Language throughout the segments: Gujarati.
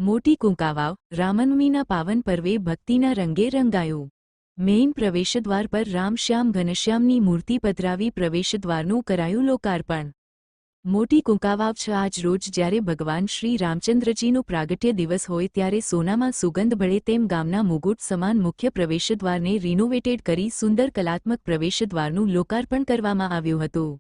મોટી કુંકાવાવ રામનવમીના પાવન પર્વે ભક્તિના રંગે રંગાયું। મેઇન પ્રવેશદ્વાર પર રામશ્યામ ઘનશ્યામની મૂર્તિ પધરાવી પ્રવેશદ્વારનું કરાયું લોકાર્પણ। મોટી કુંકાવાવ આજ રોજ જ્યારે ભગવાન શ્રી રામચંદ્રજીનો પ્રાગટ્ય દિવસ હોય ત્યારે સોનામાં સુગંધ ભળે તેમ ગામના મુગુટ સમાન મુખ્ય પ્રવેશદ્વારને રિનોવેટેડ કરી સુંદર કલાત્મક પ્રવેશદ્વારનું લોકાર્પણ કરવામાં આવ્યું હતું।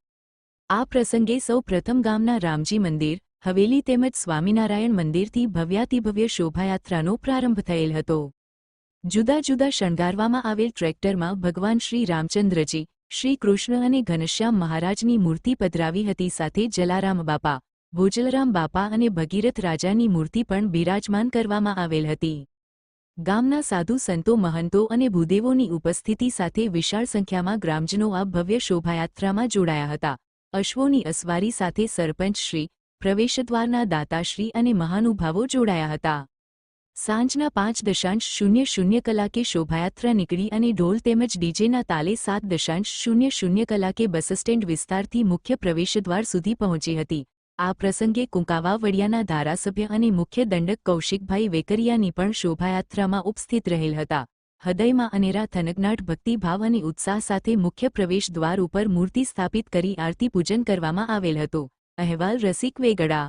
આ પ્રસંગે સૌ પ્રથમ ગામના રામજી મંદિર હવેલી તેમજ સ્વામિનારાયણ મંદિરથી ભવ્યાતિભવ્ય શોભાયાત્રાનો પ્રારંભ થયેલ હતો। જુદા જુદા શણગારવામાં આવેલ ટ્રેક્ટરમાં ભગવાન શ્રી રામચંદ્રજી શ્રી કૃષ્ણ અને ઘનશ્યામ મહારાજની મૂર્તિ પધરાવી હતી। સાથે જલારામ બાપા ભોજલરામ બાપા અને ભગીરથ રાજાની મૂર્તિ પણ બિરાજમાન કરવામાં આવેલ હતી। ગામના સાધુ સંતો મહંતો અને ભૂદેવોની ઉપસ્થિતિ સાથે વિશાળ સંખ્યામાં ગ્રામજનો આ ભવ્ય શોભાયાત્રામાં જોડાયા હતા। અશ્વોની અસવારી સાથે સરપંચ શ્રી પ્રવેશદ્વારના દાતાશ્રી અને મહાનુભાવો જોડાયા હતા। સાંજના 5:00 કલાકે શોભાયાત્રા નીકળી અને ઢોલ તેમજ ડીજેના તાલે 7:00 કલાકે બસ સ્ટેન્ડ વિસ્તારથી મુખ્ય પ્રવેશદ્વાર સુધી પહોંચી હતી। આ પ્રસંગે કુંકાવાવ વડિયાના ધારાસભ્ય અને મુખ્ય દંડક કૌશિકભાઈ વેકરિયાની પણ શોભાયાત્રામાં ઉપસ્થિત રહેલ હતા। હૃદયમાં અનેરા થનગનાટ ભક્તિભાવ અને ઉત્સાહ સાથે મુખ્ય પ્રવેશદ્વાર ઉપર મૂર્તિ સ્થાપિત કરી આરતી પૂજન કરવામાં આવેલ હતું। અહેવાલ રસિક વેગડા।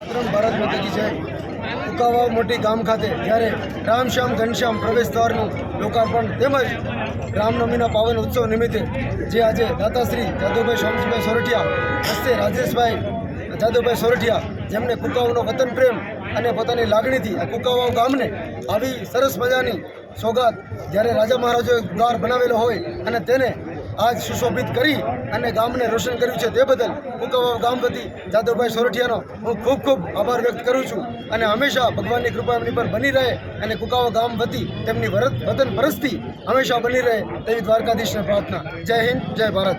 ભારત માતા કી જય। કુંકાવાવ મોટી ગામ ખાતે જ્યારે રામશ્યામ ઘનશ્યામ પ્રવેશદ્વારનું લોકાર્પણ તેમજ રામનવમીના પાવન ઉત્સવ નિમિત્તે જે આજે દાતાશ્રી જાદવભાઈ શામજીભાઈ સોરઠિયા હસ્તે રાજેશભાઈ જાદવભાઈ સોરઠિયા જેમને કુંકાવાવનો વતન પ્રેમ અને પોતાની લાગણીથી આ કુંકાવાવ ગામને આવી સરસ મજાની સોગાત જ્યારે રાજા મહારાજોએ દ્વાર બનાવેલો હોય અને તેને આજ સુશોભિત કરી અને ગામને રોશન કર્યું છે તે બદલ કુંકાવાવ ગામ વતી જાદવભાઈ સોરઠિયાનો હું ખૂબ ખૂબ આભાર વ્યક્ત કરું છું અને હંમેશા ભગવાનની કૃપા એમની પર બની રહે અને કુંકાવાવ ગામ વતી તેમની વતન પરસ્તી હંમેશા બની રહે તેવી દ્વારકાધીશને પ્રાર્થના। જય હિન્દ, જય ભારત।